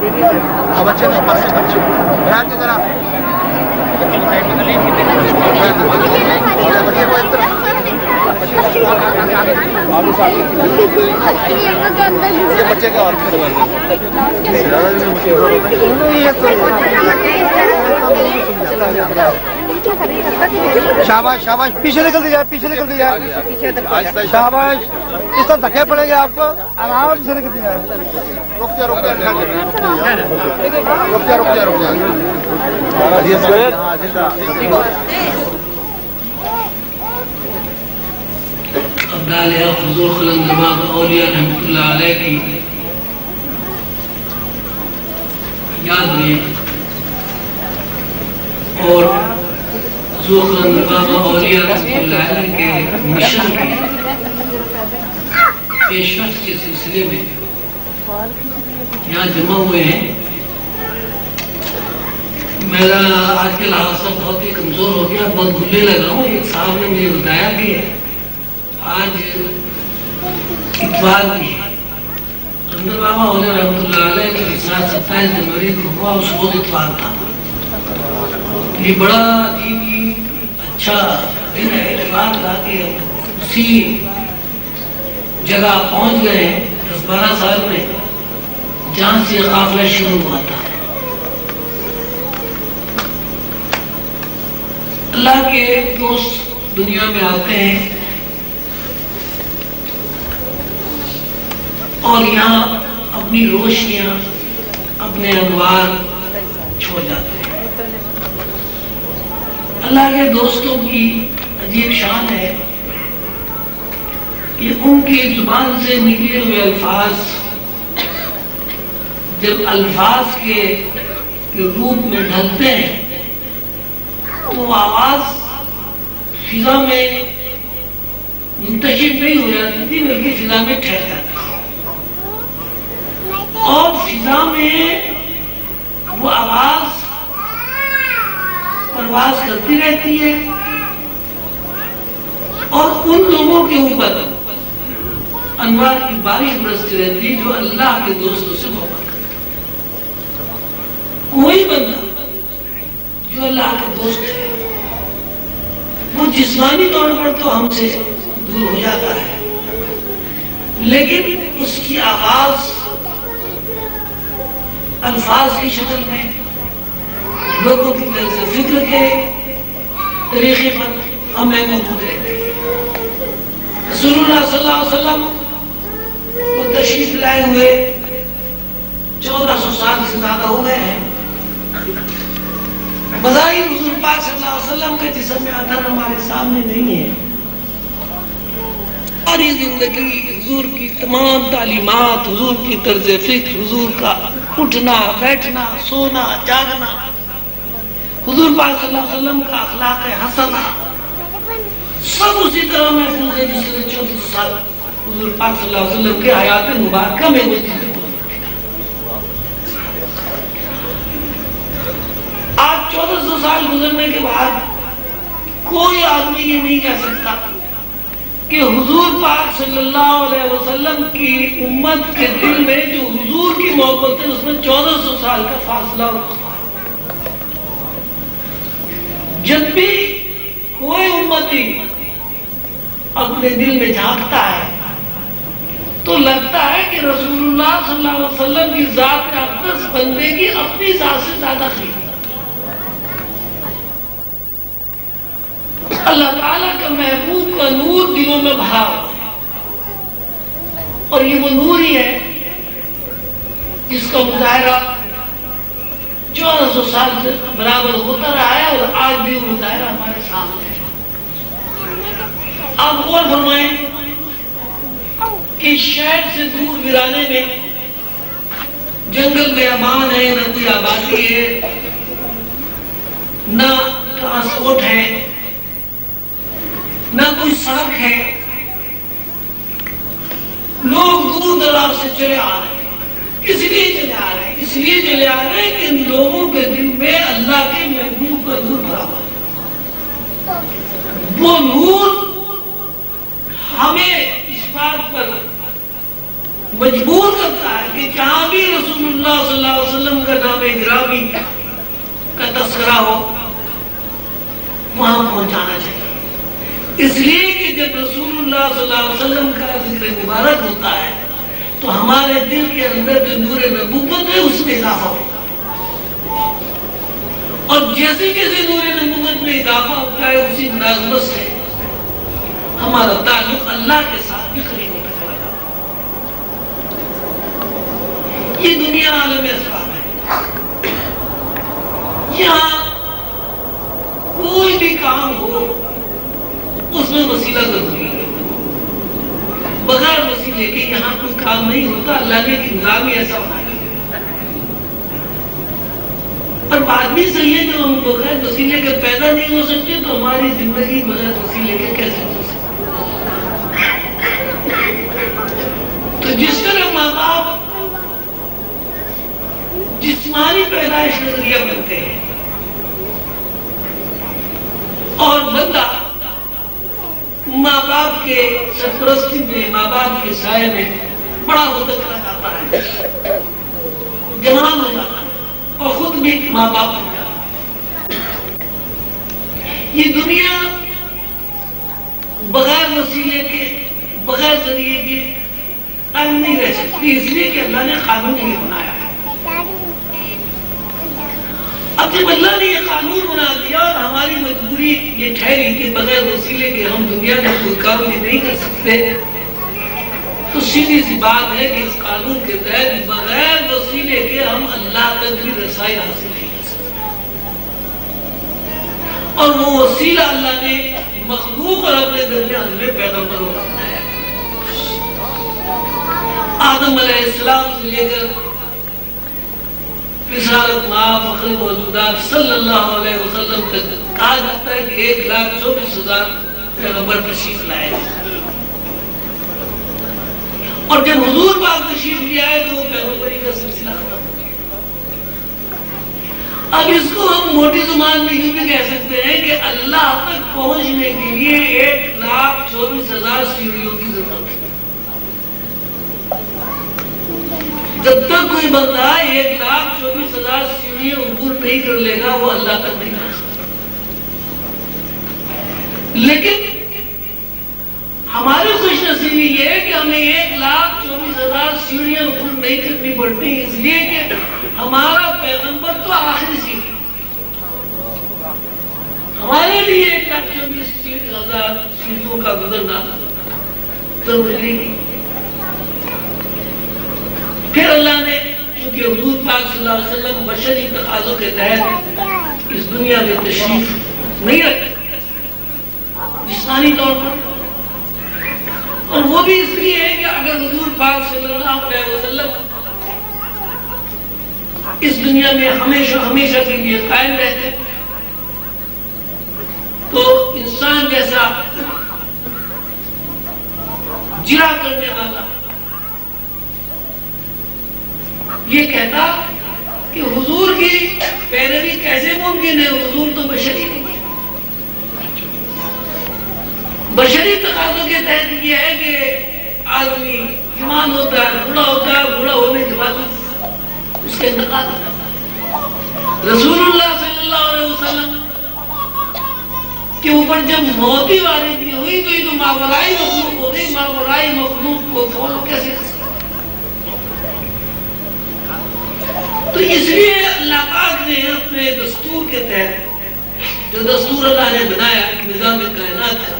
بچے نہیں بچے بیٹھ کے ذرا بچے کو ایک طرف بچے کا اور شاباش شاباش پیچھے نکل دی جائے پیچھے نکل دی جائے شاباش اس طرح دھکے پڑیں گے آپ کو آرام سے نکل دی جائے رک جا رک جا رک جا رک جا رک جا ابدال حضور خلند باب اولیاء رحمت اللہ علیہ کی یاد میں اور حضور خلند باب اولیاء رحمت اللہ علیہ کے مشن کے پیشرفت کے سلسلے میں یہاں جمع ہوئے ہیں. میرا آج کل حادثہ بہت ہی کمزور ہو گیا, بہت بھولنے لگا ہوں. ایک صاحب نے مجھے بتایا کہ آج اتوار کی ہے, خلند بابا اولیاء رحمت اللہ علیہ کا وصال 27 جنوری کو ہوا, اس روز اتوار تھا. یہ بڑا عجیب اچھا دن ہے, اتوار تھا کہ اسی جگہ پہنچ گئے ہیں 10-12 سال میں جہاں سے قافلہ شروع ہوا تھا. اللہ کے دوست دنیا میں آتے ہیں اور یہاں اپنی روشنیاں اپنے انوار چھوڑ جاتے ہیں. اللہ کے دوستوں کی عجیب شان ہے کہ ان کی زبان سے نکلے ہوئے الفاظ جب الفاظ کے روپ میں ڈھلتے ہیں تو آواز فضا میں منتشر نہیں ہو جاتی تھی بلکہ فضا میں ٹھہر جاتی, اور فضا میں وہ آواز پرواز کرتی رہتی ہے اور ان لوگوں کے اوپر انوار کی بارش برستی رہتی ہے جو اللہ کے دوستوں سے محبت کرتے. کوئی بندہ جو اللہ کا دوست ہے وہ جسمانی طور پر تو ہم سے دور ہو جاتا ہے, لیکن اس کی آواز الفاظ کی شکل میں لوگوں کی طرز فکر کے طریقے پر ہمیں موجود رہتے ہیں. رسول اللہ صلی اللہ علیہ وسلم وہ تشریف لائے ہوئے 1400 سال سے زیادہ ہو گئے ہیں. بظاہر حضور پاک صلی اللہ علیہ وسلم کا جسم میں اثر ہمارے سامنے نہیں ہے, اور یہ زندگی حضور کی تمام تعلیمات, حضور کی طرز فکر, حضور کا اٹھنا بیٹھنا سونا جاگنا, حضور پاک صلی اللہ علیہ وسلم کا اخلاق حسنہ سب اسی طرح محفوظ ہے جس طرح 1400 سال حضور پاک صلی اللہ علیہ وسلم کے حیات مبارکہ میں وہ چیزیں. آج 1400 سال گزرنے کے بعد کوئی آدمی یہ نہیں کہہ سکتا کہ حضور پاک صلی اللہ علیہ وسلم کی امت کے دل میں جو حضور کی محبت ہے اس میں 1400 سال کا فاصلہ اور وقفہ. جب بھی کوئی امتی اپنے دل میں جھانکتا ہے تو لگتا ہے کہ رسول اللہ صلی اللہ علیہ وسلم کی ذات اقدس بندے کی اپنی ذات سے زیادہ قیمت. اللہ تعالیٰ کا محبوب کا نور دلوں میں بھرا ہوا ہے, اور یہ وہ نور ہی ہے جس کا مظاہرہ 1400 سال سے برابر ہوتا رہا ہے اور آج بھی وہ مظاہرہ ہمارے سامنے ہے. آپ غور فرمائیں کہ شہر سے دور ویرانے میں جنگل میں امان ہے, نہ کوئی آبادی ہے, نہ ٹرانسپورٹ ہے, نہ کوئی سڑک ہے. لوگ دور دراز سے چلے آ رہے ہیں. اس لیے چلے آ رہے ہیں, اس لیے چلے آ رہے ہیں کہ ان لوگوں کے دل میں اللہ کے محبوب کا نور بھرا ہوا ہے. وہ نور ہمیں اس بات پر مجبور کرتا ہے کہ جہاں بھی رسول اللہ صلی اللہ علیہ گرامی کا تذکرہ ہو وہاں پہنچانا چاہیے. اس لیے کہ جب رسول اللہ صلی اللہ علیہ وسلم کا ذکر مبارک ہوتا ہے تو ہمارے دل کے اندر جو نور نبوت ہے اس میں اضافہ ہوتا ہے، اور جیسے جیسے نور نبوت میں اضافہ ہوتا ہے اسی مناسبت سے ہمارا تعلق اللہ کے ساتھ بھی قریب ہوتا چلا جاتا ہے. یہ دنیا عالم اسباب ہے. یہاں کوئی بھی کام ہو اس میں وسیلہ ضروری ہے. بغیر وسیلے کے یہاں کوئی کام نہیں ہوتا. اللہ نے ایک نظام ہی ایسا بنایا. پر بات بھی صحیح ہے کہ ہم بغیر وسیلے کے پیدا نہیں ہو سکتے تو ہماری زندگی بغیر وسیلے کے کیسے ہو سکتی؟ تو جس طرح ماں باپ جسمانی پیدائش کا ذریعہ بنتے ہیں اور بندہ ماں باپ کے سرپرستی میں، ماں باپ کے سائے میں بڑا ہوتا چلا جاتا ہے، جوان ہو جاتا ہے اور خود بھی ماں باپ ہو جاتا ہے. یہ دنیا بغیر وسیلے کے، بغیر ذریعے کے قائم نہیں رہ سکتی، اس لیے کہ اللہ نے قانون نہیں بنایا ہے. اب جب اللہ نے یہ قانون بنا دیا اور ہماری مجبوری یہ ٹھہری کہ بغیر وسیلے کے ہم دنیا میں کوئی کام بھی نہیں کر سکتے، تو سیدھی سی بات ہے کہ اس قانون کے تحت بغیر وسیلے کے ہم اللہ تک بھی رسائی حاصل نہیں کر سکتے. اور وہ وسیلہ اللہ نے مخلوق اور اپنے درمیان میں پیغمبر بنایا. آدم علیہ السلام سے لے کر رسالت ماں فخر موجودات صلی اللہ علیہ وسلم تک کہا جاتا ہے کہ 1,24,000 پیغمبر تشریف لائے. اور جب حضور پاک تشریف لے آئے تو وہ پیغمبری کا سلسلہ ختم ہو گیا. اب اس کو ہم موٹی زبان میں یوں بھی کہہ سکتے ہیں کہ اللہ تک پہنچنے کے لیے 1,24,000 سیڑھیوں کی ضرورت ہے. جب تک کوئی بندہ 1,24,000 سیڑھیاں عبور نہیں کر لے گا وہ اللہ تک نہیں پہنچ سکتا. لیکن ہماری خوش نصیبی یہ ہے کہ ہمیں 1,24,000 سیڑھیاں عبور نہیں کرنی پڑتی، اس لیے کہ ہمارا پیغمبر تو آخری سیڑھی. ہمارے لیے 1,24,000 سیڑھیوں کا گزرنا ضروری نہیں. پھر اللہ نے کیونکہ حضور پاک صلی اللہ علیہ وسلم بشری تقاضوں کے تحت اس دنیا میں تشریف نہیں رکھتے جسمانی طور پر، اور وہ بھی اس لیے ہے کہ اگر حضور پاک صلی اللہ علیہ وسلم اس دنیا میں ہمیشہ ہمیشہ کے لیے قائم رہتے تو انسان جیسا جرا کرنے والا یہ کہتا کہ حضور کی پیروی کیسے ممکن ہے، حضور تو بشری نہیں ہے. بشری تقاضوں کے تحت یہ ہے کہ آدمی جوان ہوتا ہے، بوڑھا ہوتا ہے، بوڑھا ہونے کے بعد اس کے انتقال ہوتا ہے. رسول اللہ صلی اللہ علیہ وسلم کے اوپر جب موت ہی وارد ہوئی تو یہ تو ماورائی مخلوق ہو گئی. ماورائی مخلوق کو فالو کیسے کر سکتے؟ تو اس لیے اللہ پاک نے اپنے دستور کے تحت جو دستور اللہ نے بنایا نظام کائنات کا،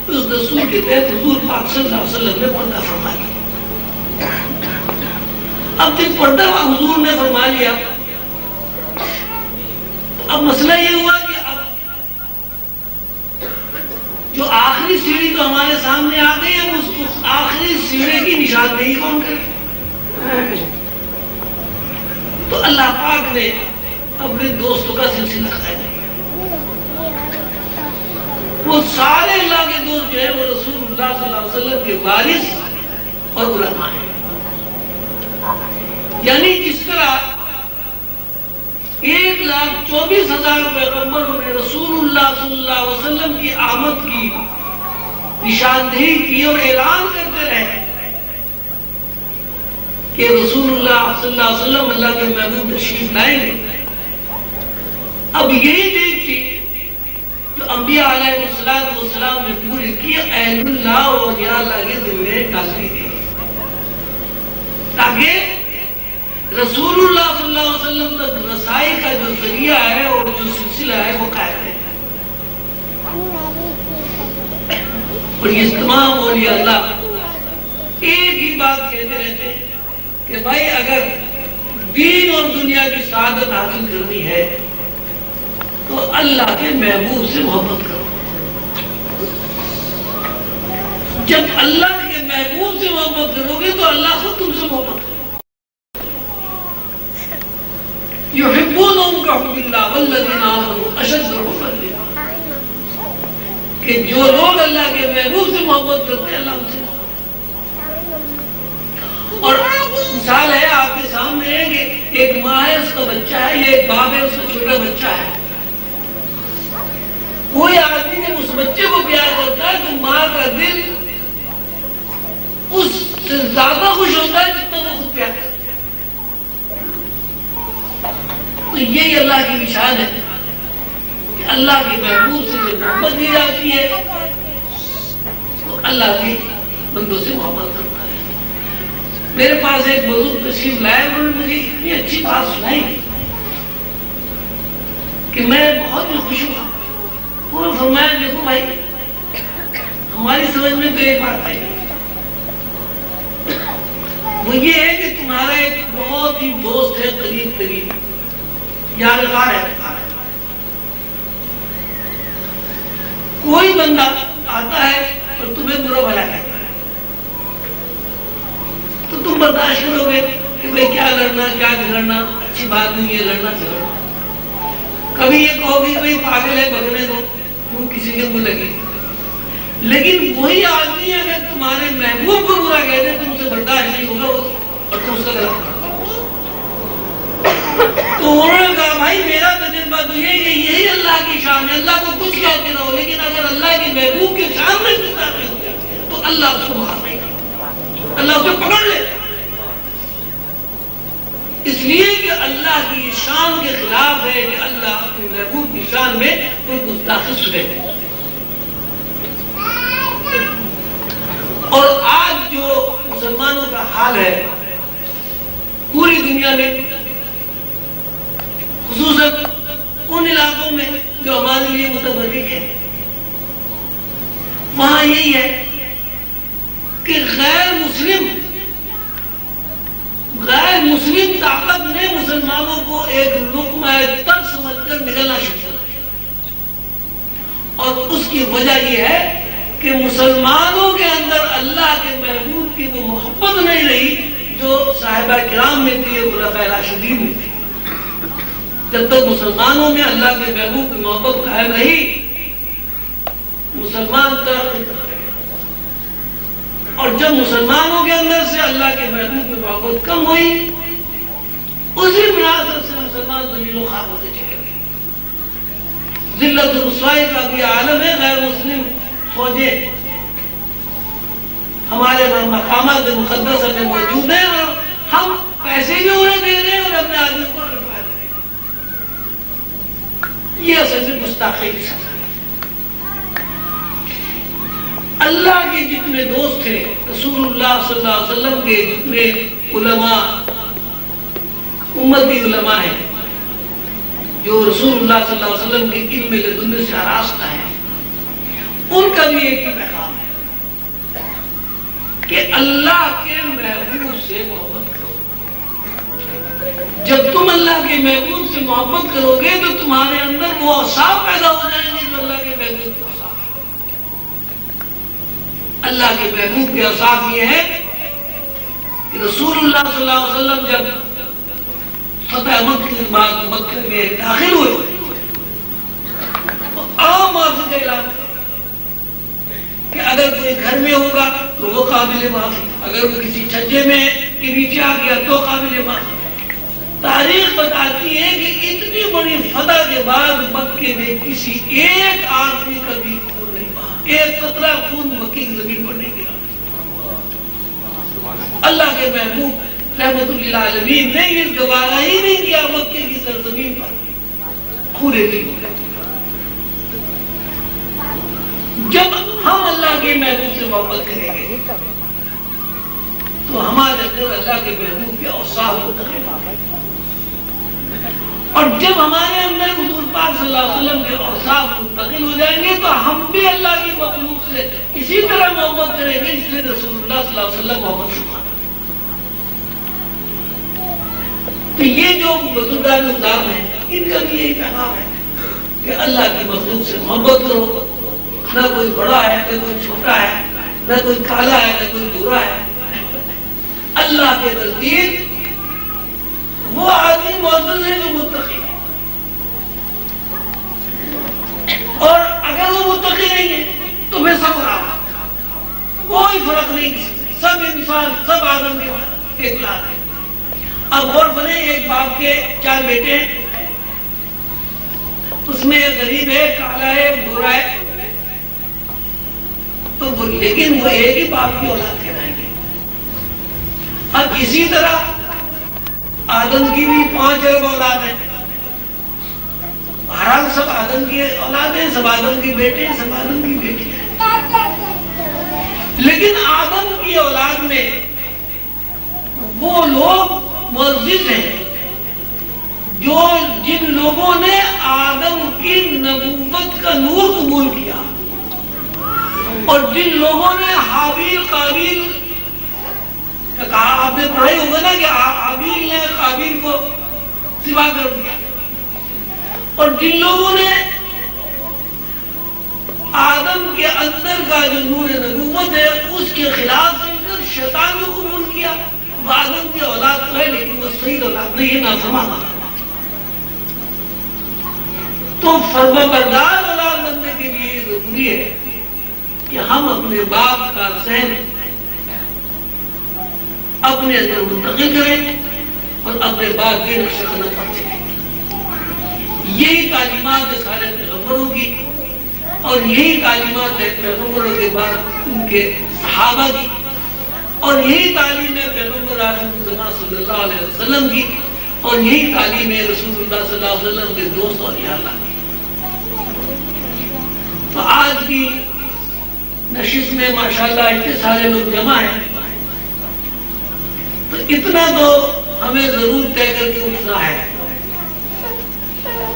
اس دستور کے تحت حضور پاک صلی اللہ علیہ وسلم نے پردہ فرما لیا. اب جب پردہ حضور نے فرما لیا تو اب مسئلہ یہ ہوا کہ اب جو آخری سیڑھی تو ہمارے سامنے آ گئی ہے، اس آخری سیڑھی کی نشاندہی کون کرے؟ تو اللہ پاک نے اپنے دوستوں کا سلسلہ قائم کیا. وہ سارے اللہ کے دوست جو ہیں وہ رسول اللہ صلی اللہ علیہ وسلم کے وارث اور علماء ہیں. یعنی جس طرح 1,24,000 پیغمبروں نے رسول اللہ صلی اللہ علیہ وسلم کی آمد کی نشاندہی کی اور اعلان کرتے رہے، کہ رسول اللہ صلی اللہ علیہ وسلم اللہ کے محبوب تشریف لائیں گے. اب یہی دیکھتی جو انبیاء علیہ السلام نے پوری کی اہل اللہ اور اولیاء اللہ کے ذمہ ڈال دی گئی تاکہ رسول اللہ صلی اللہ علیہ وسلم تک رسائی کا جو ذریعہ ہے اور جو سلسلہ ہے وہ قائم ہے. اور یہ تمام اولیاء اللہ ایک ہی بات کہتے رہتے ہیں کہ بھائی اگر دین اور دنیا کی سعادت حاصل کرنی ہے تو اللہ کے محبوب سے محبت کرو. جب اللہ کے محبوب سے محبت کرو گے تو اللہ خود تم سے محبت کرو. یحبونہم کحب اللہ والذین آمنوا اشد حبا للہ. کہ جو لوگ اللہ کے محبوب سے محبت کرتے ہیں اللہ ان سے. اور مثال ہے آپ کے سامنے ہے کہ ایک ماں ہے اس کا بچہ ہے, یہ ایک باپ ہے اس کا چھوٹا بچہ ہے. کوئی آدمی جب اس بچے کو پیار کرتا ہے تو ماں کا دل اس سے زیادہ خوش ہوتا ہے جتنا وہ خود پیار کرتا ہے. تو یہی اللہ کی نشان ہے کہ اللہ کے محبوب سے جب محبت دی جاتی ہے تو اللہ کے بندوں سے محبت کرتا ہے. میرے پاس ایک بزرگ تشریف لائے, انہوں نے مجھے اتنی اچھی بات سنائی کہ میں بہت خوش ہوا. وہ فرمایا دیکھو بھائی ہماری سمجھ میں تو ایک بات آئی, وہ یہ ہے کہ تمہارا ایک بہت ہی دوست ہے, قریب یادگار ہے. کوئی بندہ آتا ہے اور تمہیں برا بھلا کہتا ہے تو تم برداشت کرو گے کہ بھائی کیا لڑنا کیا جھگڑنا, اچھی بات نہیں ہے لڑنا جھگڑنا. کبھی یہ کہو گے بھائی پاگل ہے بھگنے دو, تم کسی کے منہ لگے. لیکن وہی آدمی اگر تمہارے محبوب کو برا کہہ دے تم سے برداشت نہیں ہوگا اور تم اس کا غلط کرو. تو انہوں نے کہا بھائی میرا تجربہ تو یہ کہ یہی اللہ کی شان ہے, اللہ کو کچھ کہتے رہو, لیکن اگر اللہ کے محبوب کے شان میں گستاخی ہو جائے تو اللہ اس کو مار نہیں کرتا, اللہ اسے پکڑ لیتا. اس لیے کہ اللہ کی شان کے خلاف ہے کہ اللہ اپنے محبوب کی شان میں کوئی گستاخی سنے. اور آج جو مسلمانوں کا حال ہے پوری دنیا میں, خصوصاً ان علاقوں میں جو ہمارے لیے متفرق ہے, وہاں یہی ہے کہ غیر مسلم طاقت نے مسلمانوں کو ایک لقمہ تک سمجھ کر نگلنا شروع کر دیا. اور اس کی وجہ یہ ہے کہ مسلمانوں کے اندر اللہ کے محبوب کی وہ محبت نہیں رہی جو صحابہ کرام میں تھی, خلفائے راشدین میں تھی. جب تک مسلمانوں میں اللہ کے محبوب کی محبت قائم رہی مسلمان ترقی کر رہے. اور جب مسلمانوں کے اندر سے اللہ کے محبوب کی محبت کم ہوئی اسی مناسبت سے مسلمان ذلیل و خوار ہوتے چلے گئے. ذلت و رسوائی کا بھی عالم ہے. غیر مسلم فوجیں ہمارے مقامات مقدسہ میں موجود ہیں اور ہم پیسے بھی انہیں دے رہے ہیں اور اپنے آدمی کو رکھوا دے رہے ہیں. یہ اصل سے گستاخی کی سزا ہے. اللہ کے جتنے دوست تھے, رسول اللہ صلی اللہ علیہ وسلم کے جتنے علماء امتی علماء ہیں جو رسول اللہ صلی اللہ علیہ وسلم کے علم لدن سے آراستہ ہیں, ان کا بھی ایک ہی پیغام ہے کہ اللہ کے محبوب سے محبت کرو. جب تم اللہ کے محبوب سے محبت کرو گے تو تمہارے اندر وہ اوصاف پیدا ہو جائیں گے جو اللہ کے محبوب کے اوصاف ہیں. اللہ کے محبوب کے اوصاف یہ ہے کہ رسول اللہ صلی اللہ علیہ وسلم جب فتح مکہ کے بعد مکہ میں داخل ہوئے تو عام معافی کا اعلان کہ اگر کوئی گھر میں ہوگا تو وہ قابل معافی, اگر وہ کسی چھجے میں کے نیچے آ گیا تو قابل معافی. تاریخ بتاتی ہے کہ اتنی بڑی فتح کے بعد مکے میں کسی ایک آدمی کا بھی خون نہیں بہا, ایک قطرہ خون مکے کی زمین پر نہیں گرا. اللہ کے محبوب رحمت للعالمین نے یہ گوارا ہی نہیں کیا مکے کی سرزمین پر پورے دن. جب ہم اللہ کے محبوب سے محبت کریں گے تو ہمارے اندر اللہ کے محبوب کے اوصاف منتقل ہوں گے. اور جب ہمارے اندر حضور پاک صلی اللہ علیہ وسلم کے اوصاف منتقل ہو جائیں گے تو ہم بھی اللہ کی مخلوق سے اسی طرح محبت کریں گے جس نے رسول اللہ صلی اللہ علیہ وسلم محبت فرمایا. تو یہ جو بزرگان اسلام ہیں ان کا بھی یہی پیغام ہے کہ اللہ کی مخلوق سے محبت کرو. نہ کوئی بڑا ہے نہ کوئی چھوٹا ہے نہ کوئی کالا ہے نہ کوئی گورا ہے. اللہ کے نزدیک وہ آدمی معزز ہے جو متقی ہے. اور اگر وہ متقی نہیں ہے تو پھر سب خراب ہے. کوئی فرق نہیں. سب انسان سب آدم کے ایک لات ہے. اب غور بنے ایک باپ کے 4 بیٹے ہیں. اس میں غریب ہے کالا ہے گورا ہے تو لیکن وہ ایک ہی باپ کی اولاد کہلائیں گے. اب اسی طرح آدم کی بھی 5 ارب اولاد ہیں. بہرحال سب آدم کی اولاد ہیں, سب آدم کی بیٹے ہیں, سب آدم کی بیٹی ہیں. لیکن آدم کی اولاد میں وہ لوگ معزز ہیں جن لوگوں نے آدم کی نبوت کا نور قبول کیا اور جن لوگوں نے حابیل قابیل کا کہا. آپ نے پڑھائی ہوگا نا کہ حابیل نے قابیل کو ذبح کر دیا. اور جن لوگوں نے آدم کے اندر کا جو نور نبوت ہے اس کے خلاف چل کر شیطان کو قبول کیا. وہ آدم کی اولاد تو ہے لیکن وہ صحیح اولاد نہیں ہے, نافرمان اولاد. تو فرمانبردار اولاد بننے کے لیے ضروری ہے کہ ہم اپنے باپ کا ذہن اپنے اندر منتقل کریں اور اپنے باپ کی نقش قدم پر چلیں. یہی تعلیمات ہے سارے پیغمبروں کی اور یہی تعلیمات ہے پیغمبروں کے بعد ان کے صحابہ کی اور یہی تعلیم ہے پیغمبر آخر الزمان صلی اللہ علیہ وسلم کی اور یہی تعلیم ہے رسول اللہ صلی اللہ علیہ وسلم کے دوست اولیاء اللہ کی. تو آج کی نشست میں ماشاءاللہ اتنے سارے لوگ جمع ہیں تو اتنا تو ہمیں ضرور طے کر کے اٹھنا ہے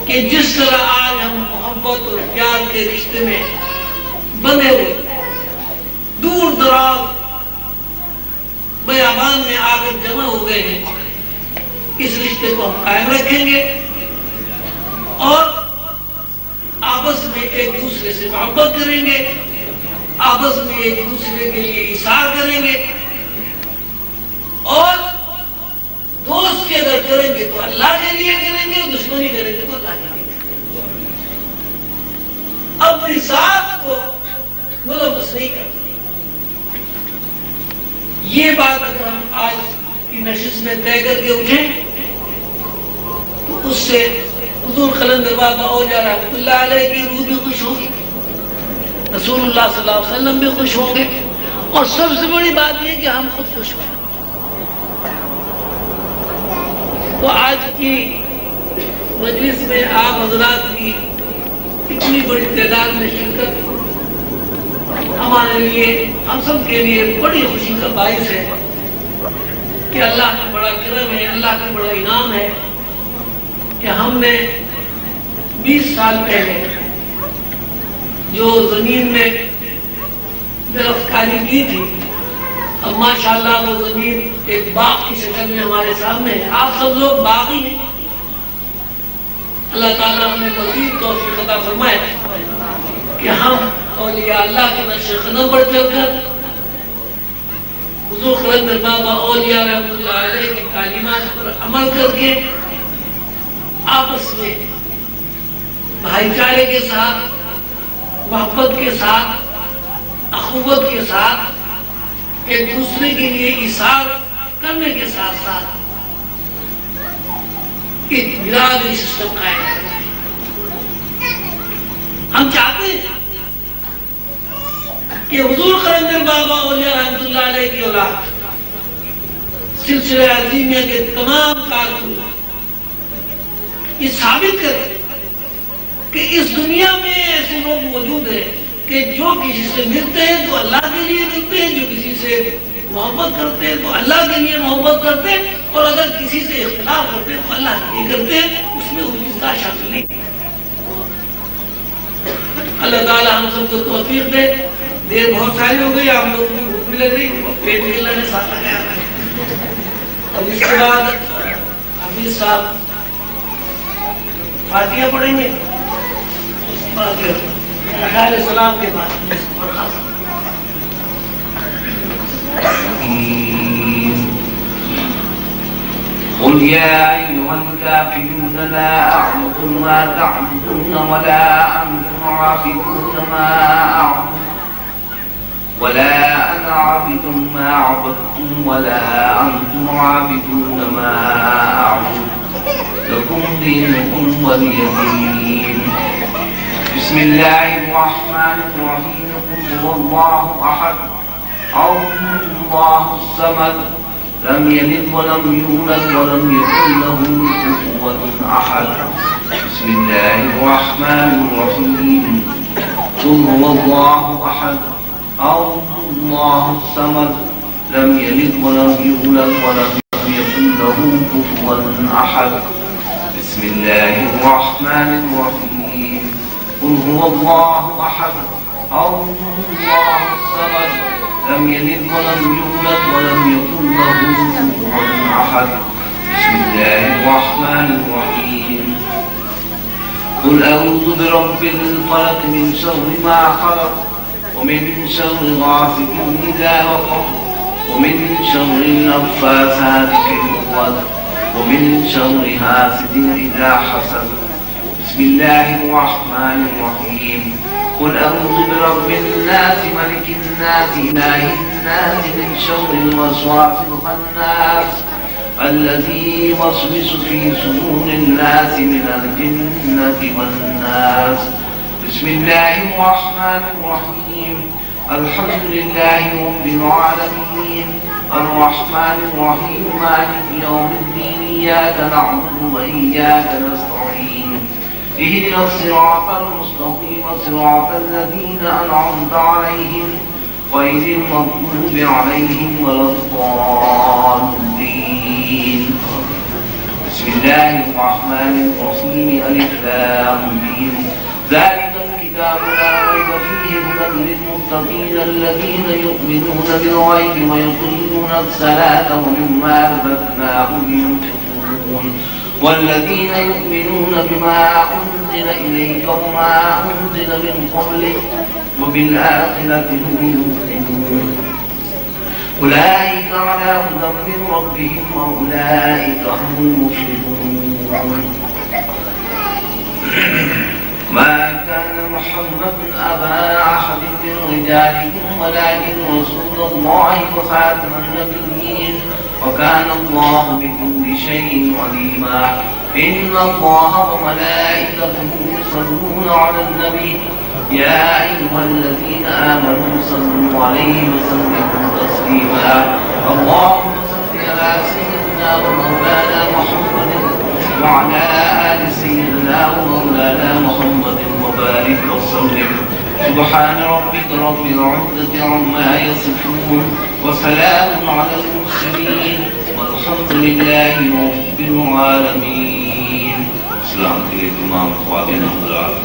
کہ جس طرح آج ہم محبت اور پیار کے رشتے میں بندھے ہوئے دور دراز بیابان میں آ کر جمع ہو گئے ہیں, اس رشتے کو ہم قائم رکھیں گے اور آپس میں ایک دوسرے سے محبت کریں گے, آپس میں ایک دوسرے کے لیے ایثار کریں گے اور دوستی اگر کریں گے تو اللہ کے لیے کریں گے, دشمنی کریں گے تو اللہ کے لیے کریں گے. اپنی ذات کو ملوث نہیں کرنا. یہ بات اگر ہم آج کی نشست میں طے کر کے اٹھیں تو اس سے حضور قلندر بابا اولیاء رحمۃ اللہ علیہ کی روح بھی خوش ہوگی, رسول اللہ صلی اللہ علیہ وسلم بھی خوش ہوں گے اور سب سے بڑی بات یہ کہ ہم خود خوش ہوں. تو آج کی مجلس میں آپ حضرات کی اتنی بڑی تعداد میں شرکت ہمارے لیے ہم سب کے لیے بڑی خوشی کا باعث ہے کہ اللہ کا بڑا کرم ہے, اللہ کا بڑا انعام ہے کہ ہم نے 20 سال پہلے جو زمین میں درخت کاری کی تھی اب ماشاءاللہ وہ زمین ایک باغ کی شکل میں ہمارے سامنے ہے. آپ سب لوگ باغی ہیں. اللہ تعالیٰ ہمیں مزید توفیق عطا فرمائے کہ ہم اولیاء اللہ کے نقش قدم پر چل کر حضور قلندر بابا اولیاء رحمۃ اللہ علیہ کی تعلیمات پر عمل کر کے آپس میں بھائی چارے کے ساتھ, محبت کے ساتھ, اخوت کے ساتھ, ایک دوسرے کے لیے ایثار کرنے کے ساتھ ساتھ ایک برادری سسٹم قائم کریں. ہم چاہتے ہیں کہ حضور قلندر بابا اولیاء رحمۃ اللہ علیہ کی اولاد سلسلہ عظیمیہ کے تمام کارکن یہ ثابت کریں کہ اس دنیا میں ایسے لوگ موجود ہیں کہ جو کسی سے ملتے ہیں تو اللہ کے لیے ملتے ہیں، جو کسی سے محبت کرتے ہیں تو اللہ کے لیے محبت کرتے ہیں، اور اگر کسی سے اختلاف کرتے ہیں تو اللہ کے لیے کرتے ہیں، اس میں ان کی ذات شامل نہیں۔ اللہ تعالیٰ ہم سب کو توفیق دے۔ دیر بہت ساری ہو گئی، آپ لوگوں کو بھوک بھی لگ رہی، پیٹ بھی اللہ نے ساتھ لگایا ہے۔ اب اس کے بعد حفیظ صاحب فاتحہ پڑھیں گے، اس کے بعد خیر السلام کے بعد قل يا أيها الكافرون لا أعبد ما تعبدون ولا أنتم عابدون ما أعبد ولا أنا عابد ما عبدتم ولا أنتم عابدون ما أعبد لكم دينكم ولي دين بسم الله الرحمن الرحيم قل هو الله أحد الله الصمد لم يلد ولم يولد ولم يكن له كفوا أحد بسم الله الرحمن الرحيم قل هو الله أحد الله الصمد لم يلد ولم يولد ولم يكن له كفوا أحد بسم الله الرحمن الرحيم قل هو الله أحد الله الصمد لم يلد ولم يولد ولم يكن له كفوا أحد بسم الله الرحمن الرحيم قل أعوذ برب الفلق من شر ما خلق ومن شر غاسق إذا وقب ومن شر النفاثات في العقد ومن شر حاسد إذا حسد بسم الله الرحمن الرحيم قل أعوذ برب الناس ملك الناس إله الناس من شر الوسواس الخناس الذي يوسوس في صدور الناس من الجنة والناس بسم الله الرحمن الرحيم الحمد لله رب العالمين الرحمن الرحيم مالك يوم الدين إياك نعبد وإياك نستعين اهدنا الصراط المستقيم صراط الذين أنعمت عليهم غير المغضوب عليهم ولا الضالين بسم الله الرحمن الرحيم ألف لام ميم ذلك الكتاب لا ريب فيه هدى للمتقين الذين يؤمنون بالغيب ويقيمون الصلاة ومما رزقناهم ينفقون والذين يؤمنون بما أنزل إليك وما أنزل من قبلك وبالآخرة هم يوقنون أولئك على هدى من ربهم وأولئك هم المفلحون ما كان محمد أبا أحد من رجالكم ولكن رسول الله وخاتم النبيين وكان الله بكل شيء عليما إن الله وملائكته يصلون على النبي يا أيها الذين آمنوا صلوا عليه وسلموا تسليما اللهم صل على سيدنا ومولانا محمد وعلى آل سيدنا ومولانا محمد وبارك وسلم سبحان ربك رب العزة عما يصفون وسلام على المرسلين والحمد لله رب العالمين. السلام عليكم تمام خواتین حضرات.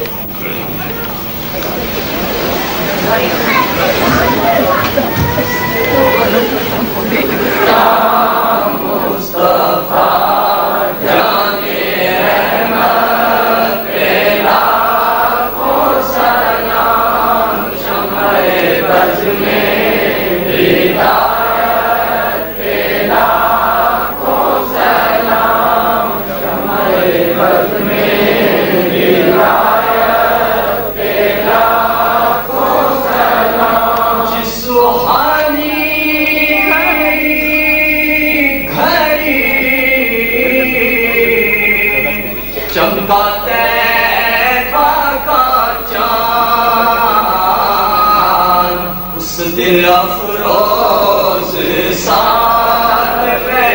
دل افروز سار پہ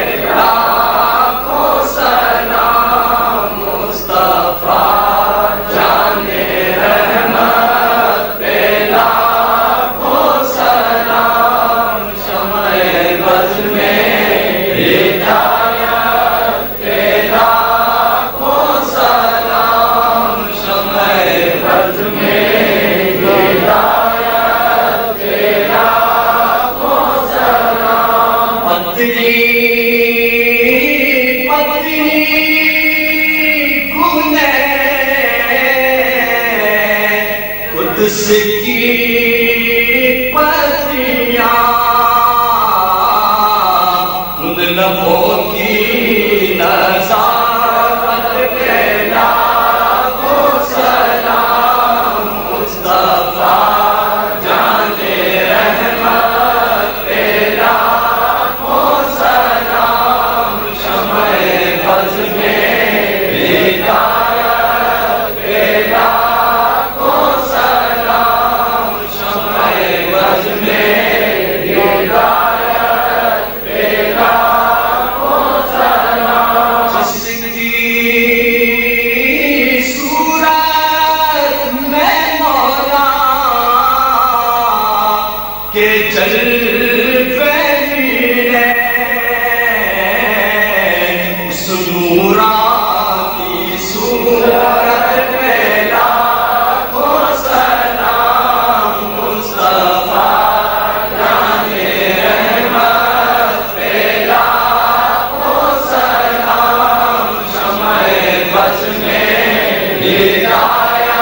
قدس کی پتیاں ان لبوں کی نزاکت پہ لاکھوں سلام مصطفیٰ جان رحمت پہ لاکھوں سلام شمع بز میں ہدایت پہ لاکھوں سلام شمع بز میں ہدایت پہ لاکھوں سلام جس کی صورت میں مولا کے جلوے ملے اس نورا کی صورت پہ لاکھوں سلام مصطفیٰ جان رحمت پہ لاکھوں سلام شمع بز میں ہدایت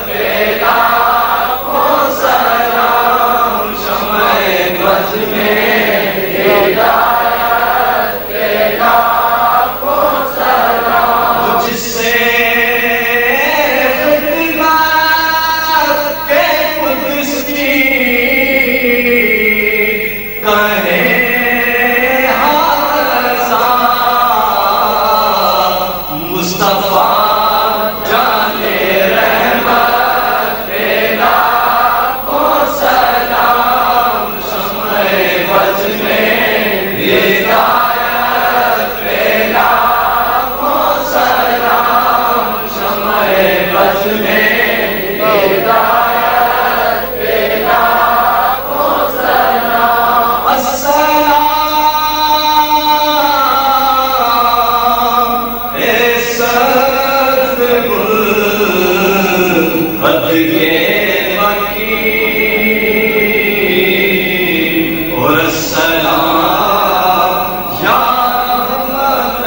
پہ لاکھوں سلام شمع بز میں ہدایت پہ لاکھوں سلام جس سے خدمت کے قدس کی کہے ہر سان مصطفیٰ جان رحمت پہ لاکھوں سلام شمع بز میں ہدایت پہ لاکھوں سلام شمع بز میں ہدایت پہ لاکھوں سلام السلام اے سرد گلبد کے مکی اور السلام یا رحمت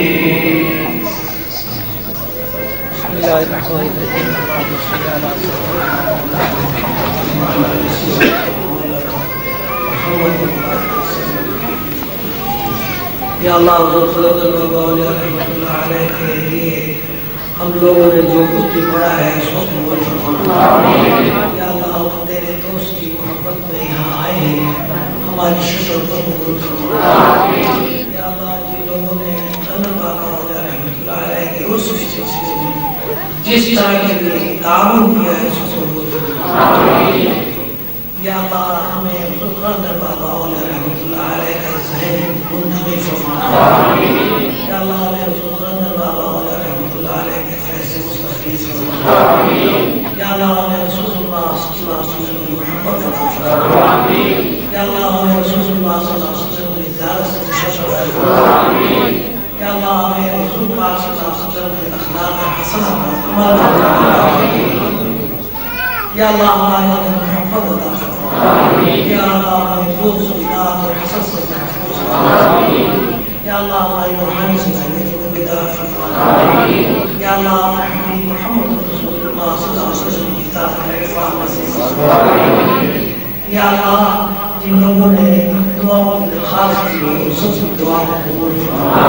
للعالمین بسم اللہ الرحمن الرحیم یا اللہ حضور صلی اللہ علیہ وسلم کے لیے ہم لوگوں نے جو کچھ بھی پڑھا ہے اس کو قبول فرما۔ یا اللہ ہم تیرے دوست کی محبت میں یہاں آئے ہیں، ہماری شکر کو قبول فرما۔ یا اللہ جن لوگوں نے اللہ رحمۃ اللہ علیہ کے اس سلسلے میں جس طرح کے لیے تعاون کیا ہے اس کو قبول فرما۔ یا اللہ ہمیں حضرت رحمۃ اللہ علیہ کا ذہن منتخب فرما۔ یا اللہ ہمیں حضرت رحمۃ اللہ علیہ کے فیض مستفیض فرما۔ یا اللہ ہمیں رسول اللہ صلی اللہ علیہ وسلم کی محبت فرما۔ یا اللہ ہمیں رسول اللہ صلی اللہ علیہ وسلم کی زیارت سے مشرف فرما۔ یا اللہ ہمیں رسول اللہ صلی اللہ علیہ وسلم کے اخلاق حسنہ پر عمل فرما۔ یا اللہ ہمارے محبت عطا فرما۔ یا اللہ ہمیں بغض و عناد اور حسد سے محفوظ فرما۔ یا اللہ ہماری روحانی صلاحیت کو بیدار فرما۔ یا اللہ محمد رسول اللہ صلی اللہ علیہ وسلم کی اطاعت میں عفاف نصیب فرما۔ یا اللہ جن لوگوں نے دعاؤں کی درخواست کی ان سب سے دعا کو قبول فرما۔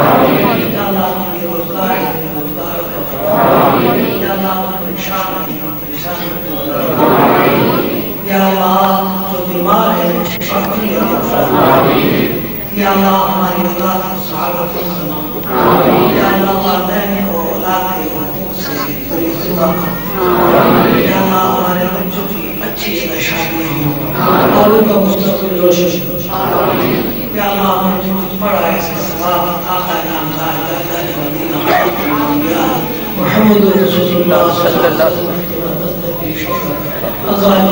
یا اللہ کی روزگار عطا فرما۔ یا اللہ پریشان یا اللہ جو بیمار ہے شفا عطا فرما۔ یا اللہ ہماری اولاد کو سعادت فرما۔ یا اللہ والدین کو اولاد کے حقوق سے بڑی ذمہ فرما۔ یا اللہ ہمارے بچوں کی اچھی شادیاں ہوں اور ان کا مستقبل روشن ہو۔ یا اللہ ہمیں جو کچھ پڑھا ہے اس کا ثواب آقا نامدار مدینہ محمد رسول اللہ صلی اللہ علیہ وسلم ازواج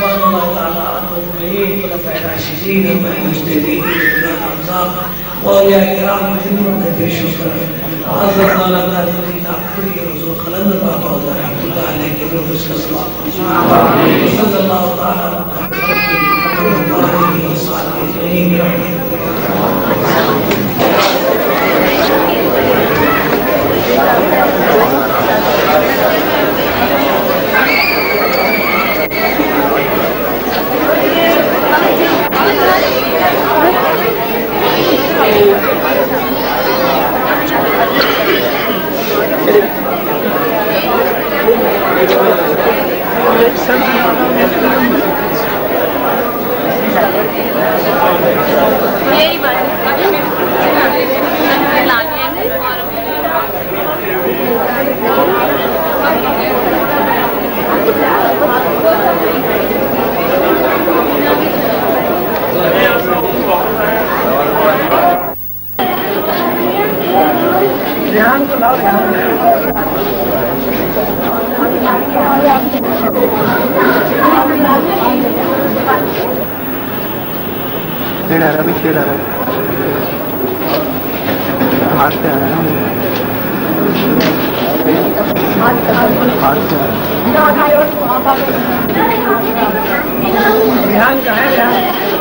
اللہ تعالیٰ اجمعین خلفاء راشدین المجتہدین اولیاء کرام کی خدمت میں پیش کر حضرت مولانا تعالی تعالی حضور خلند بابا رحمۃ اللہ علیہ کے روح سے صلوات صلی اللہ تعالی علیہ وسلم یہی بات لانے شیر آ رہا ہے شیر آ رہا ہے ہاتھ سے آ رہا ہے ہاتھ سے آ رہا ہے